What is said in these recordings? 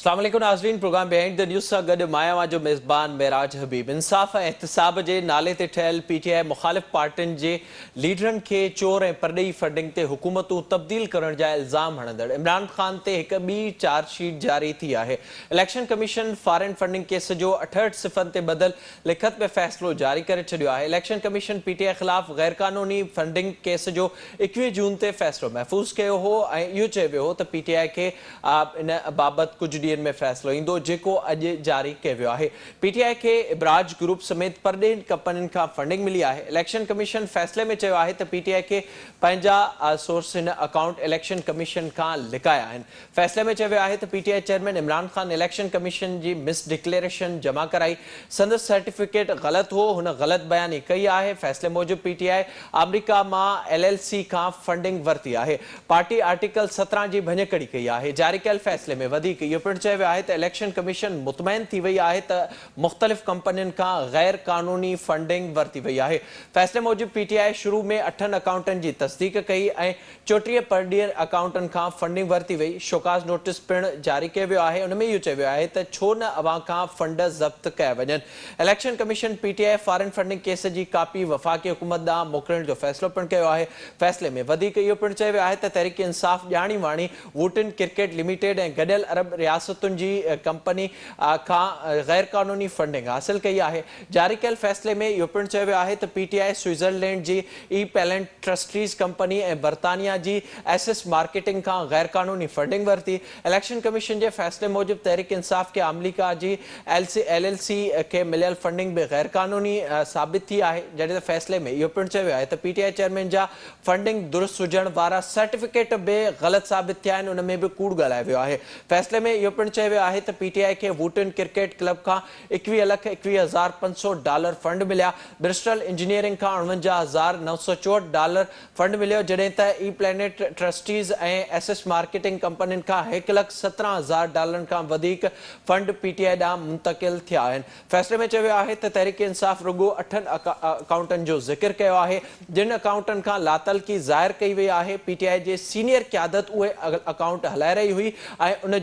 अस्सलाम वालेकुम नाज़रीन। प्रोग्राम बिहाइंड द न्यूज़ सां गॾु मायावां जो मेज़बान मेराज हबीब। इंसाफ़ ऐं एहतिसाब जे नाले ते ठहियल पीटीआई मुख़ालिफ़ पार्टियुनि जे लीडरनि खे चोर ऐं परॾेही फंडिंग ते हुकूमतूं तब्दील करण जा इल्ज़ाम हणंदड़ इमरान ख़ान ते हिकु ॿी चार्जशीट जारी थी आहे। Election commission foreign funding case जो 68 सिफ़नि ते बदल लिखत में फ़ैसिलो जारी करे छॾियो आहे। इलेक्शन कमीशन पीटीआई ख़िलाफ़ गैर क़ानूनी फंडिंग केस जो 21 जून ते फ़ैसिलो महफ़ूज़ कयो हो ऐं इहो चयो वियो हो त पीटीआई खे इन बाबति कुझु ॾींहनि में फ़ैसिलो ईंदो, जेको अॼु जारी कयो वियो आहे। पीटीआई खे इब्राज ग्रुप समेत परॾेही कंपनियुनि खां फंडिंग मिली आहे। इलेक्शन कमीशन फ़ैसिले में चयो आहे त पीटीआई खे पंहिंजा सोर्स हिन अकाउंट इलेक्शन कमीशन खां लिकाया आहिनि। फ़ैसिले में चयो वियो आहे त PTI chairman Imran Khan election commission जी मिस डिक्लेरेशन जमा कराई। संदसि सर्टिफिकेट ग़लति हो, हुन ग़लति बयानी कई आहे। फ़ैसिले मूजिबि पीटीआई अमरीका मां एलएलसी खां फंडिंग वरिती आहे। पार्टी आर्टिकल 17 जी भञकड़ी कई आहे। जारी कयल फ़ैसिले में वधीक इहो पिणु चयो वियो आहे त इलेक्शन कमीशन मुतमैन थी वई आहे त मुख़्तलिफ़ कंपनियुनि खां गैर क़ानूनी फंडिंग वरिती वई आहे। फ़ैसिले मूजिबि पीटीआई शुरू में 8 अकाउंटनि जी तस्दीक़ कई ऐं 34 परॾेही अकाउंटनि खां फंडिंग वरिती वई। शोकाज़ नोटिस पिणु जारी कयो वियो आहे। उन में इहो चयो वियो आहे त छो न अवां खां फंड ज़ब्त कया वञनि। Election commission PTI foreign funding case जी कापी वफ़ाक़ी हुकूमत ॾांहुं मोकिलण जो फ़ैसिलो पिणु कयो आहे। फ़ैसिले में वधीक इहो पिणु चयो वियो आहे त तहरीक इंसाफ़ ॼाणी वाणी वूटिन क्रिकेट लिमिटेड ऐं गॾियल अरब रियासतुनि जी कंपनी खां गैर क़ानूनी फंडिंग हासिल कई आहे। जारी कयल फ़ैसिले में इहो पिणु चयो वियो आहे त पीटीआई स्विट्ज़रलैंड जी ई पैलेंट ट्रस्टीज़ कंपनी ऐं बर्तानिया जी एसिस मार्केटिंग खां गैर क़ानूनी फंडिंग वरिती। इलेक्शन कमीशन जे फ़ैसिले मूजिबि तहरीक इंसाफ़ खे अमरीका जी एलएलसी खे मिलियल फंडिंग बि गैर क़ानूनी साबित थी आहे। जॾहिं त फ़ैसिले में इहो पिणु चयो वियो आहे त पीटीआई चेयरमैन जा फंडिंग दुरुस्त हुजण वारा सर्टिफिकेट बि ग़लति साबित थिया आहिनि, उन में बि कूड़ ॻाल्हायो वियो आहे। फ़ैसिले में इहो पिणु चयो वियो आहे त पीटीआई खे वूटिन क्रिकेट क्लब खां $21,21,500 फंड मिलिया। ब्रिस्टल इंजीनियरिंग खां $49,964 फंड मिलियो, जॾहिं त ई प्लेनेट ट्रस्टीज़ ऐं एसिस मार्केटिंग कंपनियुनि खां $1,17,000 खां वधीक फंड पीटीआई ॾांहुं मुंतक़िल थिया आहिनि। फ़ैसिले में चयो वियो आहे त तहरीक इंसाफ़ रुॻो 8 अकाउंटनि जो ज़िक्र कयो आहे जिन अकाउंटनि खां लातलकी ज़ाहिर कई वई आहे। पीटीआई जे सीनियर क़यादत उहे अकाउंट हलाए रही हुई ऐं उन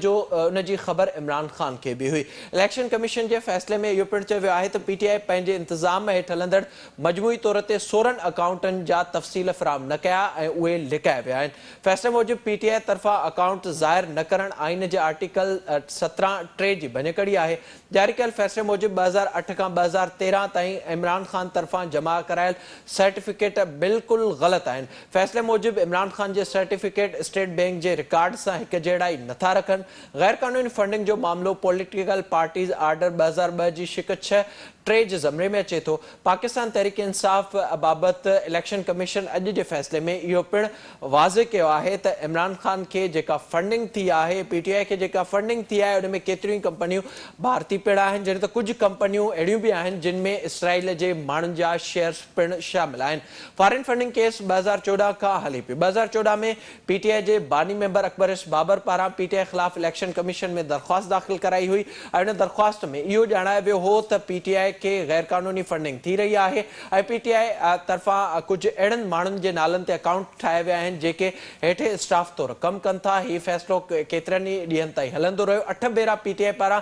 जी ख़बर इमरान ख़ान खे बि हुई। इलेक्शन कमीशन जे फ़ैसिले में इहो पिणु चयो वियो आहे त पीटीआई पंहिंजे इंतिज़ाम हेठि हलंदड़ मजमूई तौर ते 16 अकाउंटनि जा तफ़सील फ़राहम न कया ऐं उहे लिकाया विया आहिनि। फ़ैसिले मूजिबि पीटीआई तरफ़ां अकाउंट ज़ाहिर न करणु आइन जे आर्टिकल 17(3) जी भञकड़ी आहे। जारी कयल फ़ैसिले मूजिबि 2008 खां 2013 ताईं इमरान ख़ान तरफ़ां जमा करायल सर्टिफिकेट बिल्कुलु ग़लति आहिनि। फ़ैसिले मूजिबि इमरान ख़ान जे सर्टिफिकेट स्टेट बैंक जे रिकॉर्ड सां हिक जहिड़ा ई नथा रखनि। गैर क़ानूनी फंडिंग जो मामलो पॉलिटिकल पार्टीज़ आर्डर 2002 जी शिक 6(3) जे ज़मरे में अचे थो। पाकिस्तान तहरीक इंसाफ़ बाबति इलेक्शन कमीशन अॼु जे फ़ैसिले में इहो पिणु वाज़े कयो आहे त इमरान ख़ान खे जेका फंडिंग थी आहे, पीटीआई खे जेका फंडिंग थी आहे, उन में केतिरियूं कंपनियूं भारतीय पिणु आहिनि, जॾहिं त कुझु कंपनियूं अहिड़ियूं बि आहिनि जिन में इसराइल जे माण्हुनि जा शेयर्स पिणु शामिल आहिनि। फॉरेन फंडिंग केस 2014 खां हले पियो। 2014 में पीटीआई जे बानी मेंबर अकबरिश बाबर पारां पीटीआई ख़िलाफ़ इलेक्शन कमीशन में दरख़्वास्त दाख़िल कराई हुई ऐं उन दरख़्वास्त में इहो ॼाणायो वियो हो त पीटीआई खे गैर क़ानूनी फंडिंग थी रही आहे ऐं पीटीआई तरफ़ां कुझु अहिड़नि माण्हुनि जे नालनि ते अकाउंट ठाहे विया आहिनि जेके हेठि स्टाफ तौरु कमु कनि था। हीउ फ़ैसिलो केतिरनि ई ॾींहंनि ताईं हलंदो रहियो। 8 भेरा पीटीआई पारां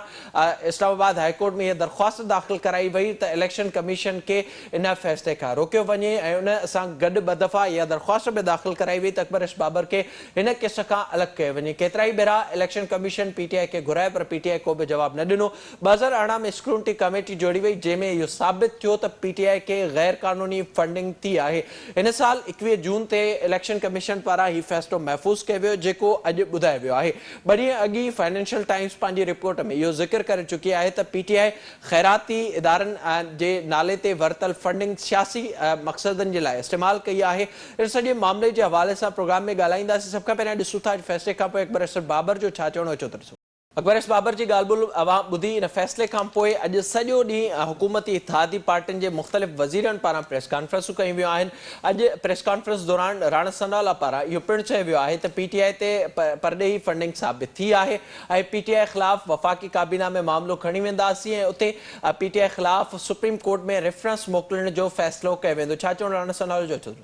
इस्लामाबाद हाईकोर्ट में इहा दरख़्वास्त दाख़िल कराई वई त इलेक्शन कमीशन खे इन फ़ैसिले खां रोकियो वञे ऐं उन सां गॾु ॿ दफ़ा इहा दरख़्वास्त बि दाख़िल कराई वई त अकबरिश बाबर खे हिन केस खां अलॻि कयो वञे। केतिरा ई भेरा इलेक्शन कमीशन पीटीआई खे घुराए पर पीटीआई को बि जवाबु न ॾिनो। 2018 में स्क्रूटनी कमेटी जोड़ी वई जंहिंमें इहो साबित थियो त पीटीआई खे गैर क़ानूनी फंडिंग थी आहे। हिन साल 21 जून ते इलेक्शन कमीशन पारां हीउ फ़ैसिलो महफ़ूज़ कयो वियो जेको अॼु ॿुधायो वियो आहे। 2 ॾींहं अॻु ई फाइनेंशियल टाइम्स पंहिंजी रिपोर्ट में इहो ज़िक्र करे चुकी आहे त पीटीआई ख़ैराती इदारनि जे नाले ते वरितल फंडिंग सियासी मक़सदनि जे लाइ इस्तेमालु कई आहे। इन सॼे मामले जे हवाले सां प्रोग्राम में ॻाल्हाईंदासीं। सभ खां पहिरियों ॾिसूं था फ़ैसिले खां पोइ अकबरिश बाबर जो छा चवणो अचो त ॾिसो। अकबरिश बाबर जी ॻाल्हि ॿोल अवां ॿुधी। इन फ़ैसिले खां पोइ अॼु सॼो ॾींहुं हुकूमती इत्तेहादी पार्टियुनि जे मुख़्तलिफ़ वज़ीरनि पारां प्रेस कॉन्फ्रेंसूं कयूं वियूं आहिनि। अॼु प्रेस कॉन्फ्रेंस दौरान राणा सनाउल्ला पारां इहो पिणु चयो वियो आहे त पीटीआई ते परॾेही फंडिंग साबित थी आहे ऐं पीटीआई ख़िलाफ़ वफ़ाक़ी काबीना में मामिलो खणी वेंदासीं ऐं उते पीटीआई ख़िलाफ़ सुप्रीम कोर्ट में रेफरेंस मोकिलण जो फ़ैसिलो कयो वेंदो। छा चवणु राणा सनाउल्ला जो अचो?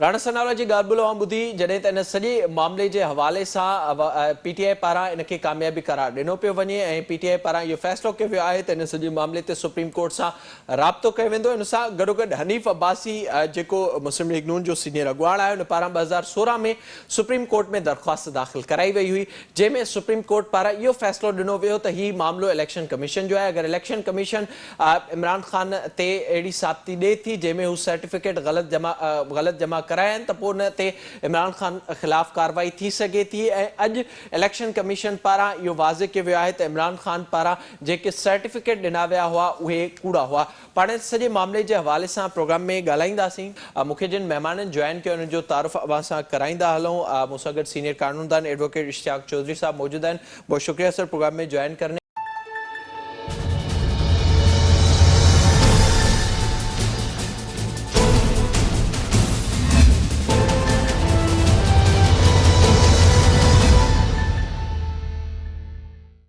राणा सनावला जी ॻाल्हि ॿुधो ॿुधी जॾहिं त इन सॼे मामले जे हवाले सां पीटीआई पारां इनखे कामयाबी करार ॾिनो पियो वञे ऐं पीटीआई पारां इहो फ़ैसिलो कयो वियो आहे त इन सॼे मामले ते सुप्रीम कोर्ट सां राब्तो कयो वेंदो। इन सां गॾोगॾु हनीफ़ अब्बासी जेको मुस्लिम लीग नून जो सीनियर अॻुवाण आहे उन पारां 2016 में सुप्रीम कोर्ट में दरख़्वास्त दाख़िल कराई वई हुई, जंहिंमें सुप्रीम कोर्ट पारां इहो फ़ैसिलो ॾिनो वियो त हीउ मामिलो इलेक्शन कमीशन जो आहे। अगरि इलेक्शन कमीशन इमरान ख़ान ते अहिड़ी साबिती ॾिए थी जंहिंमें हू सर्टिफिकेट ग़लति जमा कराया आहिनि त पोइ उन ते इमरान ख़ान ख़िलाफ़ कार्रवाई थी सघे थी। ऐं अॼु इलेक्शन कमीशन पारां इहो वाज़े कयो वियो आहे त इमरान ख़ान पारां जेके सर्टिफिकेट ॾिना विया हुआ उहे कूड़ा हुआ। पाण सॼे मामले जे हवाले सां प्रोग्राम में ॻाल्हाईंदासीं। मूंखे जिन महिमाननि जॉइन कयो उन्हनि जो तारुफ़ अवां सां कराईंदा हलूं। मूंसां गॾु सीनियर कानूनदान एडवोकेट इश्तियाक चौधरी साहब मौजूद आहिनि। बहुत शुक्रिया सर प्रोग्राम में जॉइन करने।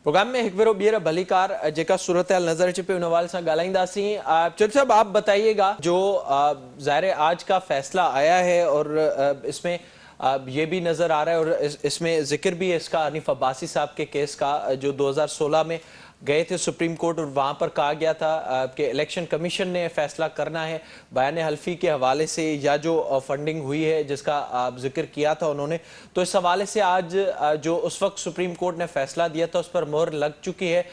प्रोग्राम में एक बार ॿीहर भलीकार जेका सूरत हाल नजर अचे पे उन हवाले से ॻाल्हाईंदासीं। चौधरी साहब आप बताइएगा जो ज़ाहिर आज का फैसला आया है और इसमें ये भी नजर आ रहा है और इसमें जिक्र भी है इसका हनीफ अब्बासी साहब के केस का जो 2016 में गए थे सुप्रीम कोर्ट और वहाँ पर कहा गया था कि इलेक्शन कमीशन ने फैसला करना है बयान हल्फी के हवाले से या जो फंडिंग हुई है जिसका जिक्र किया था उन्होंने। तो इस हवाले से आज जो उस वक्त सुप्रीम कोर्ट ने फैसला दिया था उस पर मोहर लग चुकी है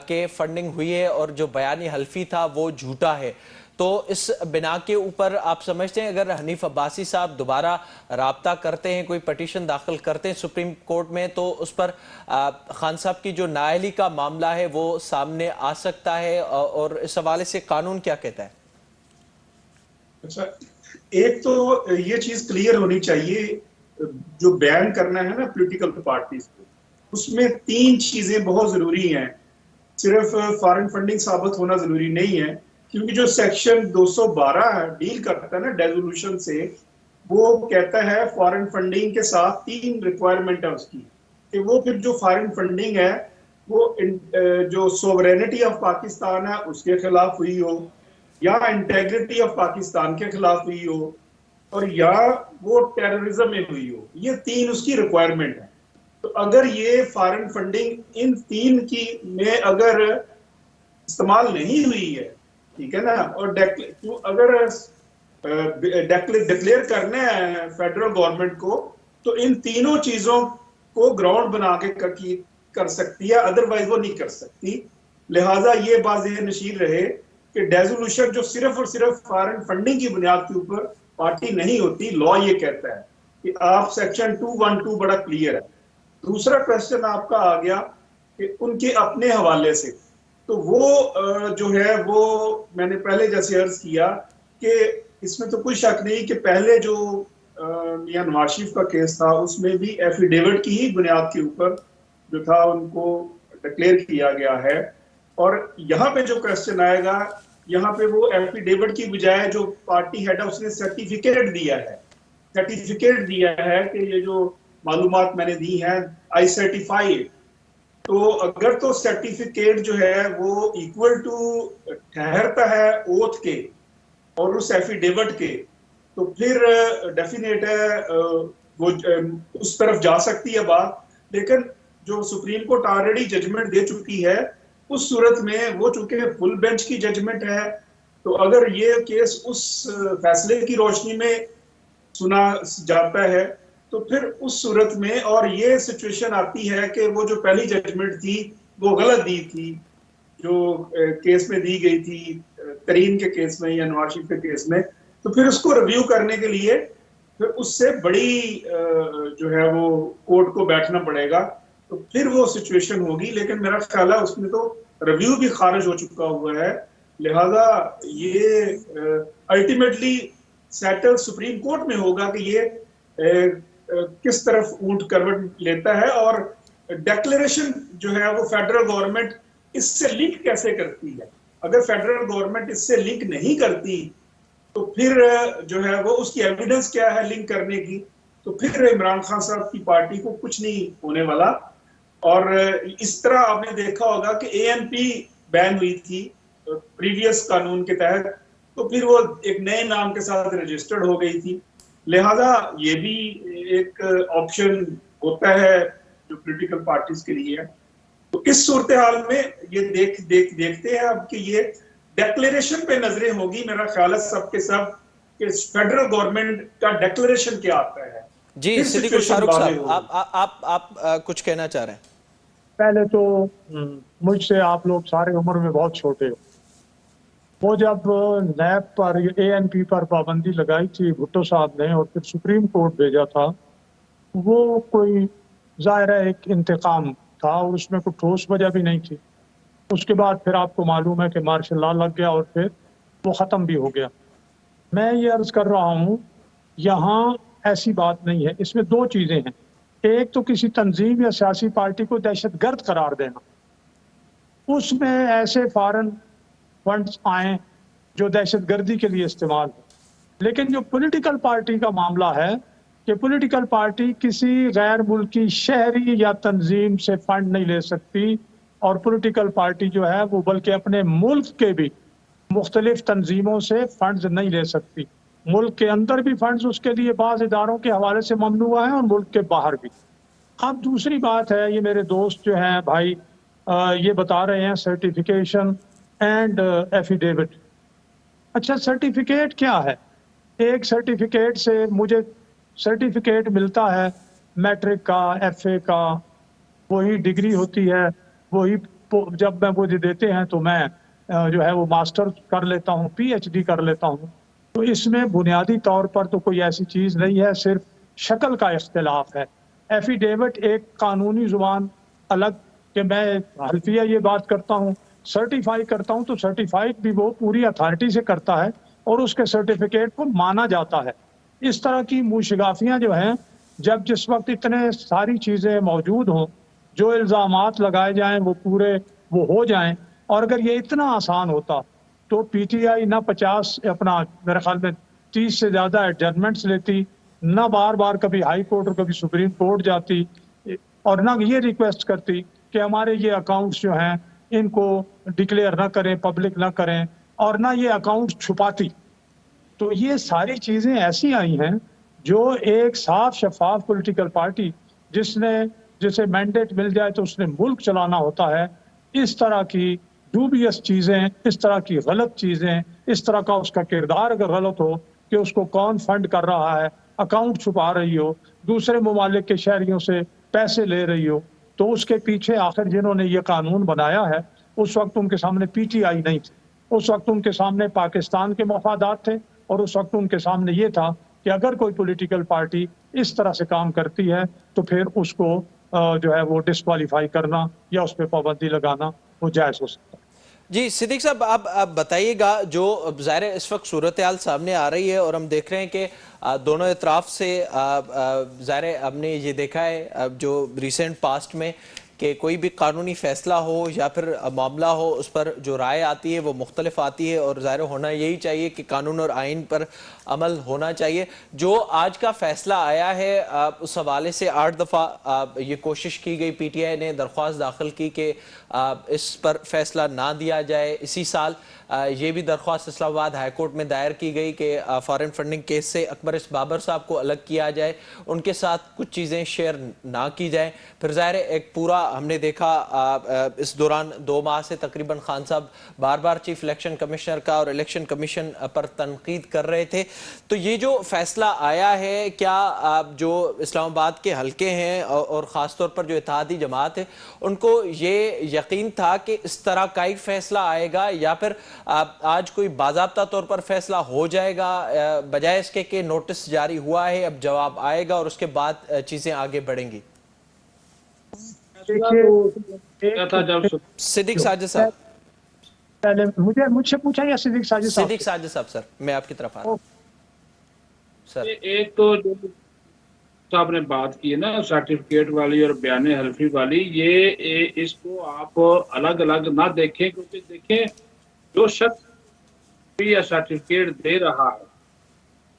कि फंडिंग हुई है और जो बयान हल्फी था वो झूठा है। तो इस बिना के ऊपर आप समझते हैं अगर हनीफ अब्बासी साहब दोबारा राब्ता करते हैं, कोई पटिशन दाखिल करते हैं सुप्रीम कोर्ट में, तो उस पर खान साहब की जो नाअहली का मामला है वो सामने आ सकता है और इस हवाले से कानून क्या कहता है? अच्छा, एक तो ये चीज क्लियर होनी चाहिए, जो बैन करना है ना पॉलिटिकल पार्टीज को, उसमें 3 चीजें बहुत जरूरी हैं। सिर्फ फॉरेन फंडिंग साबित होना जरूरी नहीं है, क्योंकि जो सेक्शन 212 डील करता है ना डेजोल्यूशन से, वो कहता है फॉरेन फंडिंग के साथ 3 रिक्वायरमेंट है उसकी कि वो फिर जो फॉरेन फंडिंग है वो जो सोवरेनिटी ऑफ पाकिस्तान है उसके खिलाफ हुई हो, या इंटेग्रिटी ऑफ पाकिस्तान के खिलाफ हुई हो, और या वो टेररिज्म में हुई हो। ये 3 उसकी रिक्वायरमेंट है। तो अगर ये फॉरेन फंडिंग इन 3 की में अगर इस्तेमाल नहीं हुई है, ठीक है ना, और अगर डिक्लेयर करना है फेडरल गवर्नमेंट को, तो इन तीनों चीजों को ग्राउंड बना के कर सकती है, अदरवाइज वो नहीं कर सकती। लिहाजा ये बात नशीर रहे कि डेजोल्यूशन जो सिर्फ और सिर्फ फॉरेन फंडिंग की बुनियाद के ऊपर पार्टी नहीं होती। लॉ ये कहता है कि आप सेक्शन 212 बड़ा क्लियर है। दूसरा क्वेश्चन आपका आ गया कि उनके अपने हवाले से, तो वो जो है वो मैंने पहले जैसे अर्ज किया कि इसमें तो कोई शक नहीं कि पहले जो मियां नवाज शरीफ का केस था उसमें भी एफिडेविट की ही बुनियाद के ऊपर जो था उनको डिक्लेयर किया गया है। और यहाँ पे जो क्वेश्चन आएगा, यहाँ पे वो एफिडेविट की बजाय जो पार्टी हेड है उसने सर्टिफिकेट दिया है कि ये जो मालूमात मैंने दी हैं आई सर्टिफाई। तो अगर तो सर्टिफिकेट जो है वो इक्वल टू ठहरता है ओथ के और उस एफिडेविट के, तो फिर डेफिनेट है वो उस तरफ जा सकती है बात। लेकिन जो सुप्रीम कोर्ट ऑलरेडी जजमेंट दे चुकी है, उस सूरत में वो चूंकि फुल बेंच की जजमेंट है, तो अगर ये केस उस फैसले की रोशनी में सुना जाता है तो फिर उस सूरत में और ये सिचुएशन आती है कि वो जो पहली जजमेंट थी वो गलत दी थी, जो केस में दी गई थी तरीन के केस में या नवाज शरीफ के केस में, तो फिर उसको रिव्यू करने के लिए फिर उससे बड़ी जो है वो कोर्ट को बैठना पड़ेगा, तो फिर वो सिचुएशन होगी। लेकिन मेरा ख्याल है उसमें तो रिव्यू भी खारिज हो चुका हुआ है। लिहाजा ये अल्टीमेटली सेटल सुप्रीम कोर्ट में होगा कि ये किस तरफ ऊंट करवट लेता है, और डिक्लेरेशन जो है वो फेडरल गवर्नमेंट इससे लिंक कैसे करती है। अगर फेडरल गवर्नमेंट इससे लिंक नहीं करती तो फिर जो है वो उसकी एविडेंस क्या है लिंक करने की, तो फिर इमरान खान साहब की पार्टी को कुछ नहीं होने वाला। और इस तरह आपने देखा होगा कि एएनपी बैन हुई थी प्रीवियस कानून के तहत, तो फिर वो एक नए नाम के साथ रजिस्टर्ड हो गई थी। लिहाजा ये भी एक ऑप्शन होता है जो पॉलिटिकल पार्टीज के लिए है। तो इस सूरत हाल में ये देखते हैं अब कि ये डेक्लेरेशन पे नजरें होगी, मेरा ख्याल है सबके सब कि फेडरल गवर्नमेंट का डेक्लेरेशन क्या आता है, जी फिर सिद्दीकुल सिचुएशन फारूक वाजे साहब, होगी। आप कुछ कहना चाह रहे हैं? पहले तो मुझसे आप लोग सारे उम्र में बहुत छोटे हो। वो जब नैब पर एएनपी पर पाबंदी लगाई थी भुट्टो साहब ने और फिर सुप्रीम कोर्ट भेजा था, वो कोई जाहिर है एक इंतकाम था और उसमें कोई ठोस वजह भी नहीं थी। उसके बाद फिर आपको मालूम है कि मार्शल लॉ लग गया और फिर वो ख़त्म भी हो गया। मैं ये अर्ज कर रहा हूँ, यहाँ ऐसी बात नहीं है। इसमें दो चीज़ें हैं। एक तो किसी तंजीम या सियासी पार्टी को दहशतगर्द करार देना, उसमें ऐसे फॉरेन फंड्स आए जो दहशतगर्दी के लिए इस्तेमाल हो। लेकिन जो पॉलिटिकल पार्टी का मामला है कि पॉलिटिकल पार्टी किसी गैर मुल्की शहरी या तंजीम से फंड नहीं ले सकती, और पॉलिटिकल पार्टी जो है वो बल्कि अपने मुल्क के भी मुख्तलिफ तंजीमों से फंड्स नहीं ले सकती। मुल्क के अंदर भी फंड्स उसके लिए बाज़ इदारों के हवाले से ममनू है और मुल्क के बाहर भी। अब दूसरी बात है, ये मेरे दोस्त जो हैं भाई ये बता रहे हैं सर्टिफिकेशन एंड एफिडेविट। अच्छा, सर्टिफिकेट क्या है? एक सर्टिफिकेट से मुझे सर्टिफिकेट मिलता है मैट्रिक का, एफए का, वही डिग्री होती है, वही जब मैं मुझे देते हैं तो मैं जो है वो मास्टर कर लेता हूँ, पीएचडी कर लेता हूँ। तो इसमें बुनियादी तौर पर तो कोई ऐसी चीज़ नहीं है, सिर्फ शक्ल का इख्तिलाफ है। एफिडेविट एक कानूनी जुबान अलग, कि मैं हल्फिया ये बात करता हूँ, सर्टिफाई करता हूँ, तो सर्टिफाइड भी वो पूरी अथॉरिटी से करता है और उसके सर्टिफिकेट को माना जाता है। इस तरह की मुशगाफियाँ जो हैं, जब जिस वक्त इतने सारी चीज़ें मौजूद हों, जो इल्ज़ामात लगाए जाएं वो पूरे वो हो जाएं, और अगर ये इतना आसान होता तो पीटीआई ना 50 अपना मेरे ख्याल में 30 से ज़्यादा एडजर्नमेंट्स लेती, ना बार बार कभी हाई कोर्ट और कभी सुप्रीम कोर्ट जाती, और ना ये रिक्वेस्ट करती कि हमारे ये अकाउंट्स जो हैं इनको डिक्लेयर ना करें, पब्लिक ना करें, और ना ये अकाउंट छुपाती। तो ये सारी चीज़ें ऐसी आई हैं जो एक साफ शफाफ पॉलिटिकल पार्टी जिसे मैंडेट मिल जाए तो उसने मुल्क चलाना होता है, इस तरह की डूबियस चीज़ें, इस तरह की गलत चीज़ें, इस तरह का उसका किरदार अगर गलत हो कि उसको कौन फंड कर रहा है, अकाउंट छुपा रही हो, दूसरे ममालिक के शहरियों से पैसे ले रही हो, तो उसके पीछे आखिर जिन्होंने ये कानून बनाया है उस वक्त उनके सामने पीटीआई नहीं थी, उस वक्त उनके सामने पाकिस्तान के मफादात थे, और उस वक्त उनके सामने ये था कि अगर कोई पॉलिटिकल पार्टी इस तरह से काम करती है तो फिर उसको जो है वो डिस्क्वालीफाई करना या उस पर पाबंदी लगाना वो जायज़ हो सकता है। जी सिद्दीक साहब, आप बताइएगा, जो ज़ाहिर है इस वक्त सूरत हाल सामने आ रही है और हम देख रहे हैं कि दोनों इतराफ से ज़ाहिर है हमने ये देखा है जो रिसेंट पास्ट में कि कोई भी कानूनी फैसला हो या फिर मामला हो, उस पर जो राय आती है वो मुख्तलिफ आती है, और ज़ाहिर होना यही चाहिए कि कानून और आइन पर अमल होना चाहिए। जो आज का फैसला आया है उस हवाले से 8 दफ़ा ये कोशिश की गई, पीटीआई ने दरख्वास्त दाखिल की कि इस पर फैसला ना दिया जाए। इसी साल ये भी दरख्वास्त इस्लामाबाद हाई कोर्ट में दायर की गई कि फॉरेन फंडिंग केस से अकबर बाबर साहब को अलग किया जाए, उनके साथ कुछ चीज़ें शेयर ना की जाए। फिर ज़ाहिर एक पूरा हमने देखा इस दौरान 2 माह से तकरीबन खान साहब बार बार चीफ इलेक्शन कमिश्नर का और इलेक्शन कमीशन पर तनकीद कर रहे थे। तो ये जो फैसला आया है, क्या जो इस्लामाबाद के हल्के हैं और ख़ासतौर पर जो इत्तेहादी जमात है उनको ये यकीन था कि इस तरह का ही फैसला आएगा, या फिर आज कोई बाज़ाब्ता तौर पर फैसला हो जाएगा बजाय इसके कि नोटिस जारी हुआ है, अब जवाब आएगा और उसके बाद चीज़ें आगे बढ़ेंगी? सिद्दीक साजिद साहब, पहले मुझसे पूछा या सिद्दीक साजिद साहब? सिद्दीक साजिद साहब सर, मैं आपकी तरफ आ रहा हूँ सर। एक तो जो साहब ने बात की है ना सर्टिफिकेट वाली और बयान हल्फी वाली, ये इसको आप अलग अलग ना देखें, क्योंकि देखें जो शख्स या सर्टिफिकेट दे रहा है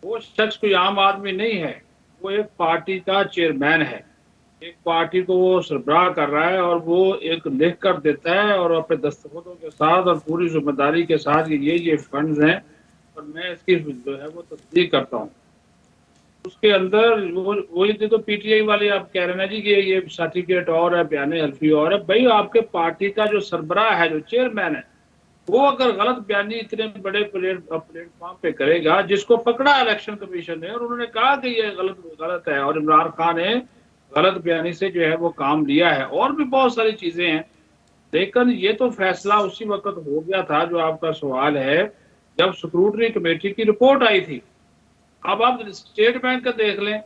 वो शख्स कोई आम आदमी नहीं है, वो एक पार्टी का चेयरमैन है, एक पार्टी को वो सरबराह कर रहा है, और वो एक लिख कर देता है और अपने दस्तखतों के साथ और पूरी जिम्मेदारी के साथ ये फंड्स हैं और मैं इसकी जो है वो तस्दीक करता हूँ। उसके अंदर वो ये तो पीटीआई वाले आप कह रहे हैं ना जी कि ये सर्टिफिकेट और है, बयान हल्फी और है। भाई आपके पार्टी का जो सरबराह है, जो चेयरमैन है, वो अगर गलत बयानी इतने बड़े प्लेटफॉर्म पे करेगा, जिसको पकड़ा इलेक्शन कमीशन ने और उन्होंने कहा कि ये गलत है, और इमरान खान ने गलत बयानी से जो है वो काम लिया है, और भी बहुत सारी चीजें हैं। लेकिन ये तो फैसला उसी वक्त हो गया था, जो आपका सवाल है, जब स्क्रूटनी कमेटी की रिपोर्ट आई थी। अब आप स्टेट बैंक का देख लें,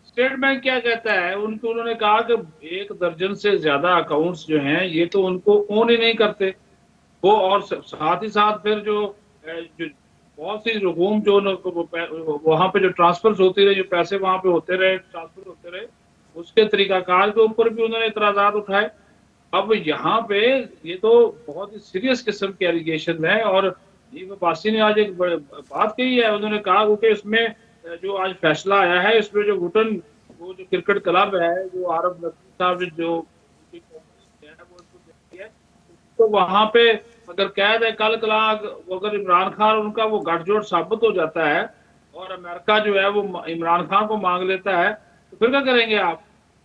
स्टेट बैंक क्या कहता है, उन्होंने कहा कि 1 दर्जन से ज्यादा अकाउंट्स जो हैं ये तो उनको ओन ही नहीं करते वो, और साथ ही साथ फिर जो बहुत सी रकूम जो वहां पे जो ट्रांसफर होती रहे, जो पैसे वहां पे होते रहे, ट्रांसफर होते रहे, उसके तरीकाकार के ऊपर भी उन्होंने इतराजात उठाए। अब यहाँ पे ये तो बहुत ही सीरियस किस्म के एलिगेशन है, और जीफ अब्बासी ने आज एक बात कही है। उन्होंने कहा कि इसमें जो आज फैसला आया है, इसमें जो वुटन वो जो क्रिकेट क्लब है, जो आरब नकवी साहब जो है, तो वहां पे अगर कैद है कल कलाक, अगर इमरान खान उनका वो गठजोड़ साबित हो जाता है और अमेरिका जो है वो इमरान खान को मांग लेता है, तो फिर क्या करेंगे आप?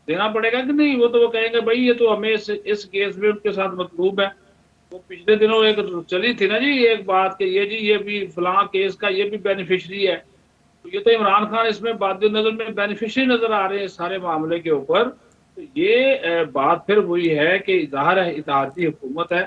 देना पड़ेगा कि नहीं? वो तो वो कहेंगे भाई ये तो हमें इस केस में उनके साथ मतलूब है। वो पिछले दिनों एक चली थी ना जी एक बात कि ये भी फलां केस का ये भी बेनिफिशरी है, तो ये तो इमरान खान इसमें बाद नजर में बेनिफिशरी नजर आ रहे हैं सारे मामले के ऊपर। तो ये बात फिर वही है कि ज़ाहिर है इत्तेहादी हुकूमत है,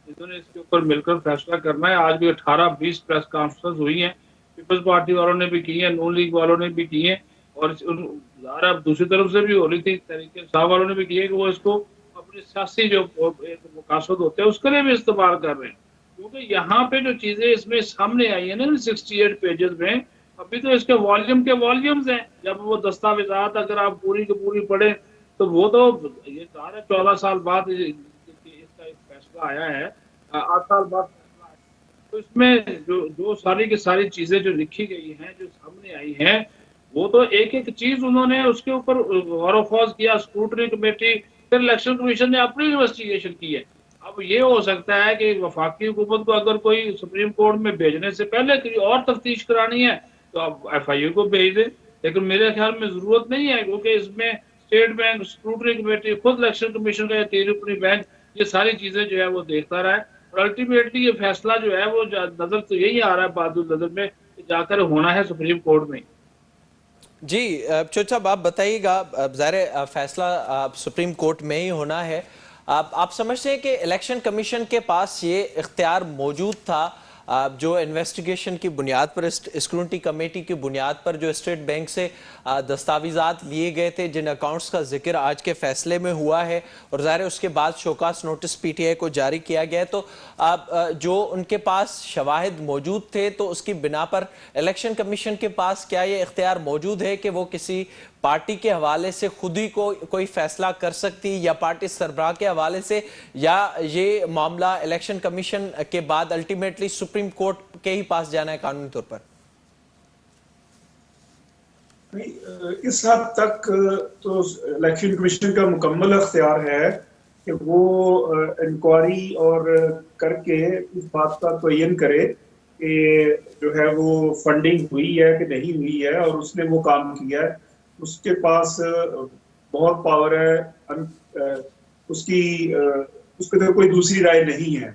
इन्होंने इसके ऊपर मिलकर फैसला करना है। आज भी 18-20 प्रेस कॉन्फ्रेंस हुई हैं, पीपल्स पार्टी वालों ने भी की है, नून लीग वालों ने भी की है, और अब दूसरी तरफ से भी हो रही थी, तहरीक इंसाफ वालों ने भी की है कि वो इसको अपने सियासी जो मकासद होते हैं उसके लिए भी इस्तेमाल कर रहे हैं। क्योंकि यहाँ पे जो चीजें इसमें सामने आई है ना 68 पेजेस में, अभी तो इसके वॉल्यूम के वॉल्यूम्स हैं। जब वो दस्तावेजात अगर आप पूरी की पूरी पढ़े तो वो तो ये 14 साल बाद इसका एक फैसला आया है, 8 साल बाद फैसला आया। तो इसमें जो सारी की सारी चीजें जो लिखी गई हैं, जो सामने आई हैं, वो तो एक एक चीज उन्होंने उसके ऊपर गौर फौज किया, स्क्रूटनी कमेटी, फिर इलेक्शन कमीशन ने अपनी इन्वेस्टिगेशन की है। अब ये हो सकता है कि वफाकी हुकूमत को अगर कोई सुप्रीम कोर्ट में भेजने से पहले कोई और तफ्तीश करानी है तो आप FIA को भेज दें, लेकिन मेरे ख्याल में जरूरत नहीं है, क्योंकि इसमें स्टेट बैंक, स्क्रूटनी कमेटी, खुद इलेक्शन कमीशन का तीसरी बैंक, ये सारी चीजें जो है वो देखता रहा है, और अल्टीमेटली ये फैसला जो है वो नजर तो यही आ रहा है बहादुर नजर में कि जाकर होना है सुप्रीम कोर्ट में। जी चौधरी साहब, आप बताइएगा, ज़ाहिर फैसला सुप्रीम कोर्ट में ही होना है। आप समझते हैं कि इलेक्शन कमीशन के पास ये इख्तियार मौजूद था, जो इन्वेस्टिगेशन की बुनियाद पर, स्क्रूटनी कमेटी की बुनियाद पर जो स्टेट बैंक से दस्तावेजात लिए गए थे, जिन अकाउंट्स का जिक्र आज के फैसले में हुआ है, और ज़ाहिर उसके बाद शोकास नोटिस PTI को जारी किया गया, तो जो उनके पास शवाहिद मौजूद थे, तो उसकी बिना पर इलेक्शन कमीशन के पास क्या ये इख्तियार मौजूद है कि वो किसी पार्टी के हवाले से खुद ही कोई फैसला कर सकती, या पार्टी सरबराह के हवाले से, या ये मामला इलेक्शन कमीशन के बाद अल्टीमेटली सुप्रीम कोर्ट के ही पास जाना है कानूनी तौर पर? इस हद तक तो इलेक्शन कमीशन का मुकम्मल अख्तियार है कि वो इंक्वायरी और करके इस बात का तयन करे कि जो है वो फंडिंग हुई है कि नहीं हुई है, और उसने वो काम किया है। उसके पास बहुत पावर है, उसके तो कोई दूसरी राय नहीं है।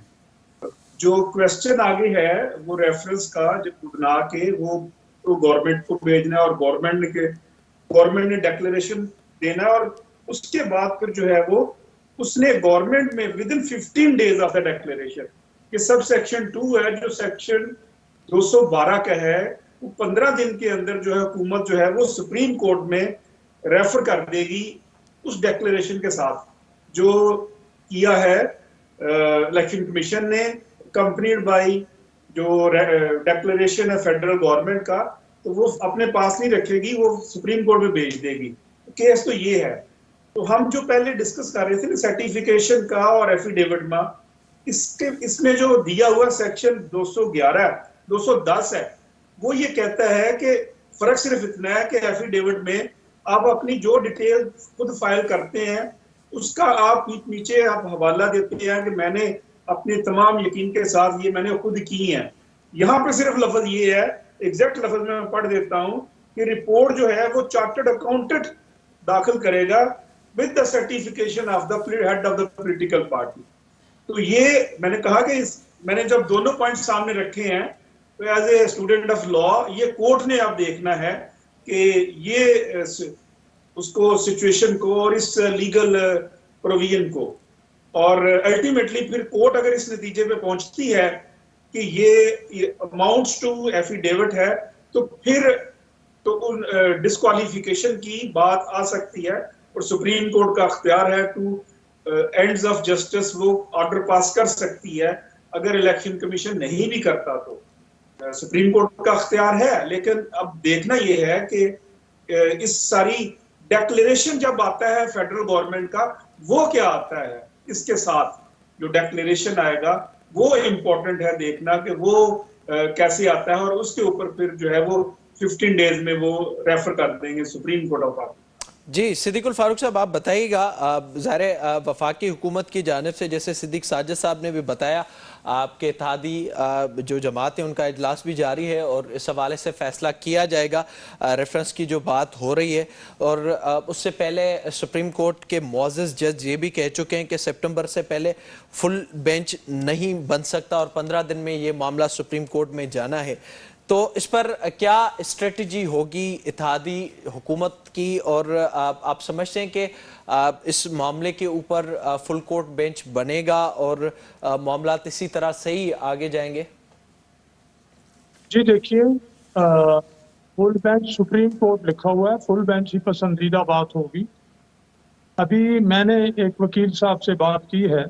जो क्वेश्चन आगे है वो रेफरेंस का जब बना के वो तो गवर्नमेंट को भेजना है, और गवर्नमेंट ने डिक्लेरेशन देना, और उसके बाद फिर जो है वो उसने गवर्नमेंट में with in 15 days of the declaration, कि सब सेक्शन 2 है जो सेक्शन 212 का है, वो 15 दिन के अंदर जो है हुकूमत जो है वो सुप्रीम कोर्ट में रेफर कर देगी उस डिक्लेरेशन के साथ जो किया है इलेक्शन कमीशन ने, कंपनीड बाय जो डिक्लेरेशन है फेडरल गवर्नमेंट का, तो वो अपने पास नहीं रखेगी, वो सुप्रीम कोर्ट में भेज देगी। केस तो ये है। तो हम जो पहले डिस्कस कर रहे थे ना सर्टिफिकेशन का और एफिडेविट में, इसमें जो दिया हुआ सेक्शन 211 210 है, वो ये कहता है कि फर्क सिर्फ इतना है कि एफिडेविट में आप अपनी जो डिटेल खुद फाइल करते हैं उसका आप नीचे आप हवाला देते हैं कि मैंने अपने तमाम यकीन के साथ ये मैंने खुद की है। यहाँ पे सिर्फ लफ्ज ये है, एग्जैक्ट लफ्ज में मैं पढ़ देता हूँ कि रिपोर्ट जो है वो चार्टर्ड अकाउंटेंट दाखिल करेगा with the certification of the head of the political party. तो ये मैंने कहा कि मैंने जब दोनों पॉइंट सामने रखे हैं तो as a student of law ये कोर्ट ने अब देखना है कि ये उसको सिचुएशन को और इस लीगल प्रोविजन को, और अल्टीमेटली फिर कोर्ट अगर इस नतीजे पे पहुंचती है कि ये अमाउंट्स टू एफिडेविट है तो फिर तो उन डिस्क्वालिफिकेशन की बात आ सकती है और सुप्रीम कोर्ट का अख्तियार है टू एंड्स ऑफ जस्टिस वो ऑर्डर पास कर सकती है। अगर इलेक्शन कमीशन नहीं भी करता तो सुप्रीम कोर्ट का अख्तियार है। लेकिन अब देखना यह है कि इस सारी डेक्लेरेशन जब आता है फेडरल गवर्नमेंट का, वो क्या आता है इसके साथ, जो डेक्लेरेशन आएगा वो इम्पोर्टेंट है देखना कि वो कैसे आता है, और उसके ऊपर फिर जो है वो 15 डेज में वो रेफर कर देंगे सुप्रीम कोर्ट ऑफ पार्लियामेंट। जी सिद्दीकुल फारूक साहब, आप बताइएगा, ज़ाहिर वफाकी हुकूमत की जानिब से जैसे सिद्दीक साजिद साहब ने भी बताया, आपके इत्तेहादी जो जमात है उनका इजलास भी जारी है और इस हवाले से फ़ैसला किया जाएगा। रेफरेंस की जो बात हो रही है, और उससे पहले सुप्रीम कोर्ट के मुअज़्ज़ज़ जज ये भी कह चुके हैं कि सितंबर से पहले फुल बेंच नहीं बन सकता और 15 दिन में ये मामला सुप्रीम कोर्ट में जाना है। तो इस पर क्या स्ट्रेटजी होगी इत्तेहादी हुकूमत की, और आप समझते हैं कि इस मामले के ऊपर फुल कोर्ट बेंच बनेगा और मामला इसी तरह से ही आगे जाएंगे? जी देखिए, फुल बेंच सुप्रीम कोर्ट लिखा हुआ है, फुल बेंच ही पसंदीदा बात होगी। अभी मैंने एक वकील साहब से बात की है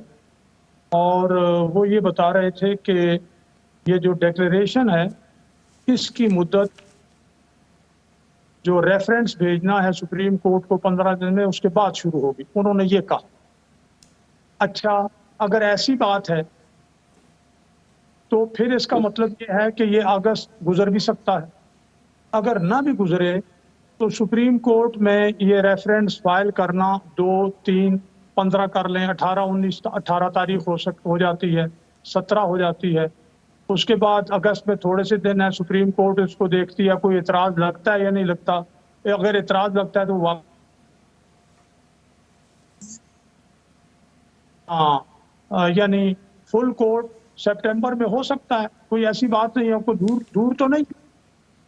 और वो ये बता रहे थे कि ये जो डिक्लेरेशन है इसकी मुद्दत, जो रेफरेंस भेजना है सुप्रीम कोर्ट को 15 दिन में, उसके बाद शुरू होगी, उन्होंने ये कहा। अच्छा, अगर ऐसी बात है तो फिर इसका मतलब ये है कि ये अगस्त गुजर भी सकता है। अगर ना भी गुजरे तो सुप्रीम कोर्ट में ये रेफरेंस फाइल करना 2, 3, 15 कर लें, 18, 19, 18 तारीख हो जाती है, 17 हो जाती है। उसके बाद अगस्त में थोड़े से दिन है, सुप्रीम कोर्ट इसको देखती है, कोई इतराज लगता है या नहीं लगता। अगर इतराज लगता है तो यानी फुल कोर्ट सितंबर में हो सकता है, कोई ऐसी बात नहीं है, आपको दूर दूर तो नहीं,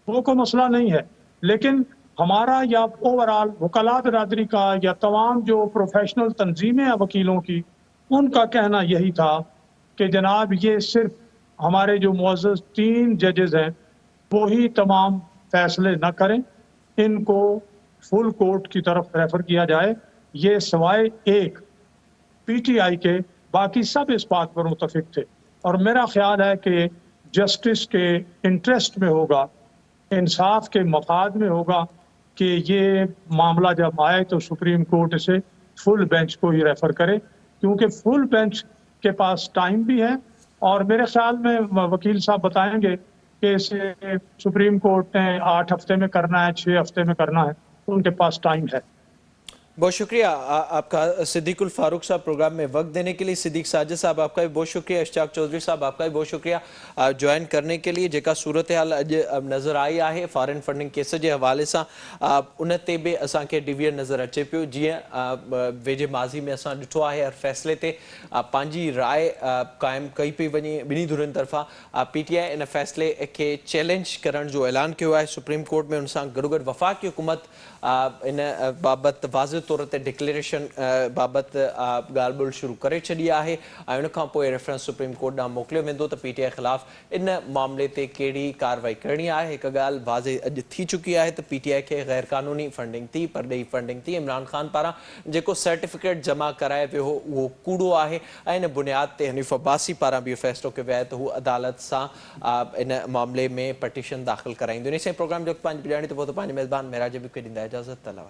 वो कोई मसला नहीं है। लेकिन हमारा या ओवरऑल वकला बिरादरी का या तमाम जो प्रोफेशनल तंजीमें हैं वकीलों की, उनका कहना यही था कि जनाब ये सिर्फ हमारे जो मुअज़्ज़ज़ 3 जजेस हैं वो ही तमाम फैसले न करें, इनको फुल कोर्ट की तरफ रेफर किया जाए। ये सिवाय एक पीटीआई के बाकी सब इस बात पर मुतफिक थे, और मेरा ख्याल है कि जस्टिस के इंटरेस्ट में होगा, इंसाफ के मफाद में होगा कि ये मामला जब आए तो सुप्रीम कोर्ट इसे फुल बेंच को ही रेफर करे, क्योंकि फुल बेंच के पास टाइम भी है। और मेरे ख्याल में वकील साहब बताएंगे कि इसे सुप्रीम कोर्ट ने 8 हफ्ते में करना है, 6 हफ्ते में करना है, उनके पास टाइम है। बहुत शुक्रिया आपका सिद्दीकुल फारूक साहब, प्रोग्राम में वक्त देने के लिए। सिद्दीक साजिद साहब आपका भी बहुत शुक्रिया। इश्तियाक चौधरी साहब आपका भी बहुत शुक्रिया ज्वाइन करने के लिए। जेका सूरत हाल अब नज़र आई आहे फॉरेन फंडिंग केस के हवाले से, उन ते भी असांखे डिवीजन नज़र अचे पियो। जीअं वेझे माज़ी में असां ॾिठो आहे, हर फैसले ते पंहिंजी राय क़ाइमु कई पई वञे ॿिन्ही धुरियुनि तरफ़ां। पीटीआई इन फैसले खे चैलेंज करण जो ऐलान कियो आहे सुप्रीम कोर्ट में। उन सां गॾोगॾु वफ़ाक़ी हुकूमत इन बाबति वाज़िह तौर ते डिक्लेरेशन बाबति ॻाल्हि ॿोल शुरू करे छॾी आहे ऐं उन खां पोइ रेफरेंस सुप्रीम कोर्ट ॾांहुं मोकिलियो वेंदो त पीटीआई ख़िलाफ़ इन मामले ते कहिड़ी कार्रवाई करणी आहे। हिकु ॻाल्हि वाज़िह अॼु थी चुकी आहे त पीटीआई खे गैर क़ानूनी फंडिंग थी, परॾेही फंडिंग थी। इमरान ख़ान पारां जेको सर्टिफिकेट जमा कराए वियो हो उहो कूड़ो आहे ऐं इन बुनियाद ते हनीफ़ अब्बासी पारां बि इहो फ़ैसिलो कयो वियो आहे त हू अदालत सां इन मामले में पटिशन दाख़िल कराईंदो। इन सां प्रोग्राम जो पंहिंजी ॼाणी त पोइ त पंहिंजे मेज़बान मेराज बि ॾींदा इजाज़त।